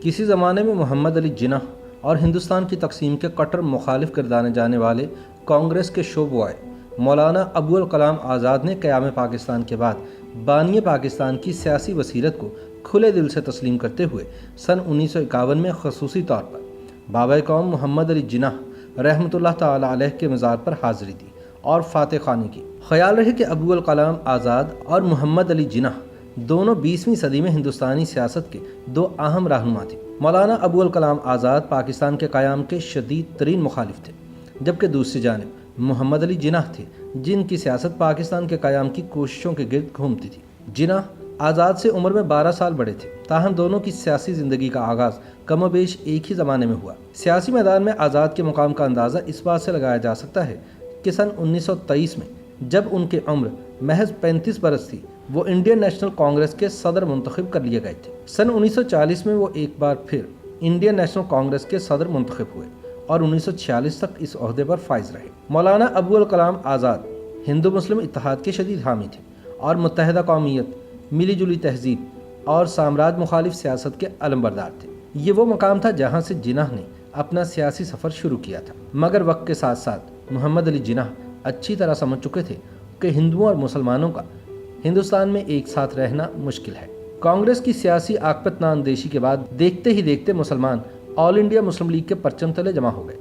کسی زمانے میں محمد علی جناح اور ہندوستان کی تقسیم کے کٹر مخالف گردانے جانے والے کانگریس کے شو بوائے مولانا ابوالکلام آزاد نے قیام پاکستان کے بعد بانی پاکستان کی سیاسی بصیرت کو کھلے دل سے تسلیم کرتے ہوئے سن 1951 میں خصوصی طور پر بابا قوم محمد علی جناح رحمۃ اللہ تعالی علیہ کے مزار پر حاضری دی اور فاتح خوانی کی۔ خیال رہے کہ ابوالکلام آزاد اور محمد علی جناح دونوں 20ویں صدی میں ہندوستانی سیاست کے دو اہم رہنما تھے۔ مولانا ابوالکلام آزاد پاکستان کے قیام کے شدید ترین مخالف تھے، جبکہ دوسری جانب محمد علی جناح تھے جن کی سیاست پاکستان کے قیام کی کوششوں کے گرد گھومتی تھی۔ جناح آزاد سے عمر میں 12 سال بڑے تھے، تاہم دونوں کی سیاسی زندگی کا آغاز کم و بیش ایک ہی زمانے میں ہوا۔ سیاسی میدان میں آزاد کے مقام کا اندازہ اس بات سے لگایا جا سکتا ہے کہ سن 1923 میں جب ان کی عمر محض 35 برس تھی، وہ انڈین نیشنل کانگریس کے صدر منتخب کر لیے گئے تھے۔ سن 1940 میں وہ ایک بار پھر انڈین نیشنل کانگریس کے صدر منتخب ہوئے اور 1946 تک اس عہدے پر فائز رہے۔ مولانا ابوالکلام آزاد ہندو مسلم اتحاد کے شدید حامی تھے اور متحدہ قومیت، ملی جلی تہذیب اور سامراج مخالف سیاست کے علمبردار تھے۔ یہ وہ مقام تھا جہاں سے جناح نے اپنا سیاسی سفر شروع کیا تھا، مگر وقت کے ساتھ ساتھ محمد علی جناح اچھی طرح سمجھ چکے تھے کہ ہندوؤں اور مسلمانوں کا ہندوستان میں ایک ساتھ رہنا مشکل ہے۔ کانگریس کی سیاسی عاقبت اندیشی کے بعد دیکھتے ہی دیکھتے مسلمان آل انڈیا مسلم لیگ کے پرچم تلے جمع ہو گئے۔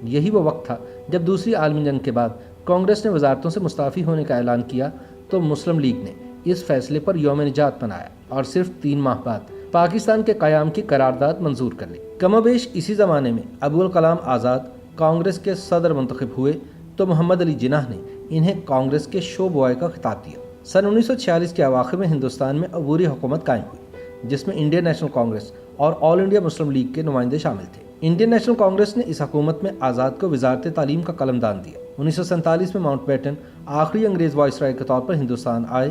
یہی وہ وقت تھا جب دوسری عالمی جنگ کے بعد کانگریس نے وزارتوں سے مستعفی ہونے کا اعلان کیا تو مسلم لیگ نے اس فیصلے پر یوم نجات منایا اور صرف 3 ماہ بعد پاکستان کے قیام کی قرارداد منظور کر لی۔ کم و بیش اسی زمانے میں ابوالکلام آزاد کانگریس کے صدر منتخب ہوئے تو محمد علی جناح نے انہیں کانگریس کے شو بوائے کا خطاب دیا۔ سن 1946 کے اواخر میں ہندوستان میں عبوری حکومت قائم ہوئی، جس میں انڈین نیشنل کانگریس اور آل انڈیا مسلم لیگ کے نمائندے شامل تھے۔ انڈین نیشنل کانگریس نے اس حکومت میں آزاد کو وزارت تعلیم کا قلمدان دیا۔ 1947 میں ماؤنٹ بیٹن آخری انگریز وائس رائے کے طور پر ہندوستان آئے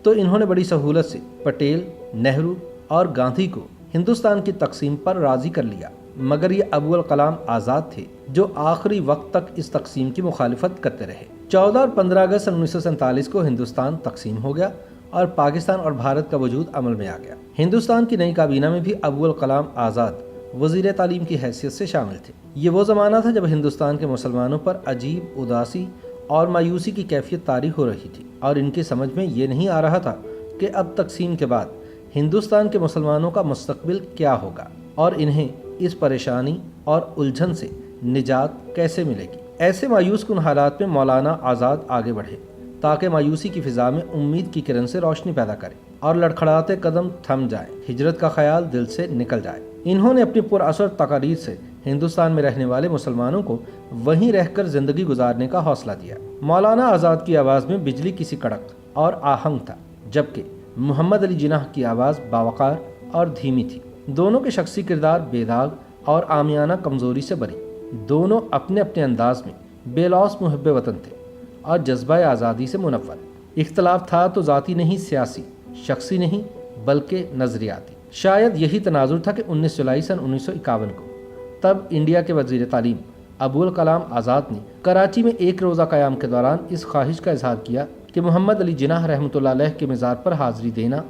تو انہوں نے بڑی سہولت سے پٹیل، نہرو اور گاندھی کو ہندوستان کی تقسیم پر راضی کر لیا، مگر یہ ابوالکلام آزاد تھے جو آخری وقت تک اس تقسیم کی مخالفت کرتے رہے۔ 14 اور 15 اگست سن 1947 کو ہندوستان تقسیم ہو گیا اور پاکستان اور بھارت کا وجود عمل میں آ گیا۔ ہندوستان کی نئی کابینہ میں بھی ابوالکلام آزاد وزیر تعلیم کی حیثیت سے شامل تھے۔ یہ وہ زمانہ تھا جب ہندوستان کے مسلمانوں پر عجیب اداسی اور مایوسی کی کیفیت طاری ہو رہی تھی اور ان کی سمجھ میں یہ نہیں آ رہا تھا کہ اب تقسیم کے بعد ہندوستان کے مسلمانوں کا مستقبل کیا ہوگا اور انہیں اس پریشانی اور الجھن سے نجات کیسے ملے گی۔ ایسے مایوس کن حالات میں مولانا آزاد آگے بڑھے تاکہ مایوسی کی فضا میں امید کی کرن سے روشنی پیدا کرے اور لڑکھڑاتے قدم تھم جائے، ہجرت کا خیال دل سے نکل جائے۔ انہوں نے اپنی پر اثر تقاریر سے ہندوستان میں رہنے والے مسلمانوں کو وہیں رہ کر زندگی گزارنے کا حوصلہ دیا۔ مولانا آزاد کی آواز میں بجلی کی سی کڑک اور آہنگ تھا، جبکہ محمد علی جناح کی آواز باوقار اور دھیمی تھی۔ دونوں کے شخصی کردار بے داغ اور عامیانہ کمزوری سے بری، دونوں اپنے اپنے انداز میں بے لوث محب وطن تھے اور جذبہ آزادی سے منور۔ اختلاف تھا تو ذاتی نہیں، سیاسی، شخصی نہیں بلکہ نظریاتی۔ شاید یہی تناظر تھا کہ 19 جولائی سن 1951 کو تب انڈیا کے وزیر تعلیم ابوالکلام آزاد نے کراچی میں ایک روزہ قیام کے دوران اس خواہش کا اظہار کیا کہ محمد علی جناح رحمۃ اللہ علیہ کے مزار پر حاضری دینا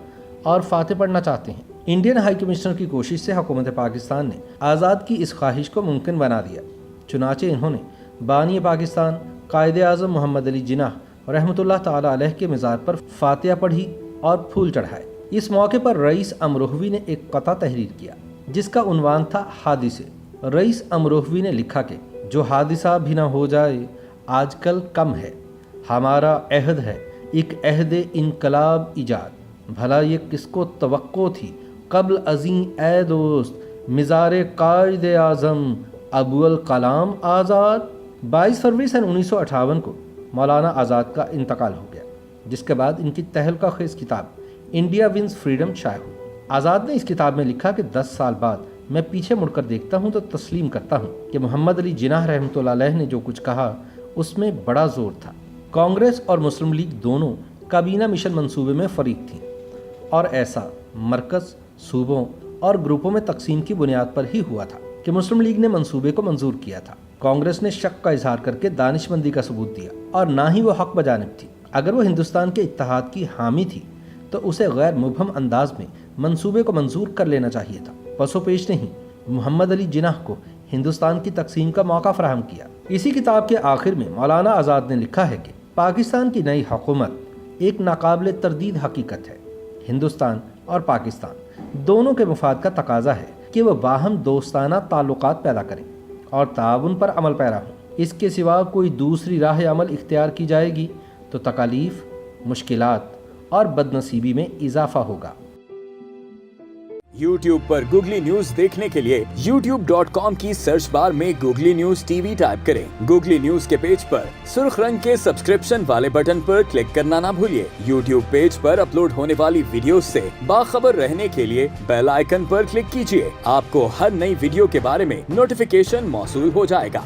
اور فاتح پڑھنا چاہتے ہیں۔ انڈین ہائی کمشنر کی کوشش سے حکومت پاکستان نے آزاد کی اس خواہش کو ممکن بنا دیا، چنانچہ انہوں نے بانی پاکستان قائد اعظم محمد علی جناح رحمۃ اللہ تعالی علیہ کے مزار پر فاتحہ پڑھی اور پھول چڑھائے۔ اس موقع پر رئیس امروہوی نے ایک قطعہ تحریر کیا جس کا عنوان تھا حادثے۔ رئیس امروہوی نے لکھا کہ جو حادثہ بھی نہ ہو جائے آج کل کم ہے، ہمارا عہد ہے ایک عہد انقلاب ایجاد، بھلا یہ کس کو توقع تھی قبل ازیں اے دوست مزار قائد اعظم ابوالکلام آزاد۔ 22 فروری سن 1958 کو مولانا آزاد کا انتقال ہو گیا، جس کے بعد ان کی تہلکہ خیز کتاب انڈیا ونز فریڈم شائع ہوئی۔ آزاد نے اس کتاب میں لکھا کہ 10 سال بعد میں پیچھے مڑ کر دیکھتا ہوں تو تسلیم کرتا ہوں کہ محمد علی جناح رحمۃ اللہ علیہ نے جو کچھ کہا اس میں بڑا زور تھا۔ کانگریس اور مسلم لیگ دونوں کابینہ مشن منصوبے میں فریق تھیں اور ایسا مرکز، صوبوں اور گروپوں میں تقسیم کی بنیاد پر ہی ہوا تھا کہ مسلم لیگ نے منصوبے کو منظور کیا تھا۔ کانگریس نے شک کا اظہار کر کے دانش مندی کا ثبوت دیا اور نہ ہی وہ حق بجانب تھی۔ اگر وہ ہندوستان کے اتحاد کی حامی تھی تو اسے غیر مبہم انداز میں منصوبے کو منظور کر لینا چاہیے تھا، پس و پیش نہیں محمد علی جناح کو ہندوستان کی تقسیم کا موقع فراہم کیا۔ اسی کتاب کے آخر میں مولانا آزاد نے لکھا ہے کہ پاکستان کی نئی حکومت ایک ناقابل تردید حقیقت ہے۔ ہندوستان اور پاکستان دونوں کے مفاد کا تقاضا ہے کہ وہ باہم دوستانہ تعلقات پیدا کریں اور تعاون پر عمل پیرا ہوں۔ اس کے سوا کوئی دوسری راہ عمل اختیار کی جائے گی تو تکالیف، مشکلات اور بد نصیبی میں اضافہ ہوگا۔ YouTube پر گوگلی نیوز دیکھنے کے لیے youtube.com کی سرچ بار میں googly news T V type کریں۔ گوگلی نیوز کے پیج پر سرخ رنگ کے سبسکرپشن والے بٹن پر کلک کرنا نہ بھولیے۔ YouTube پیج پر اپلوڈ ہونے والی ویڈیوز سے باخبر رہنے کے لیے بیل آئیکن پر کلک کیجیے۔ آپ کو ہر نئی ویڈیو کے بارے میں نوٹیفیکیشن موصول ہو جائے گا۔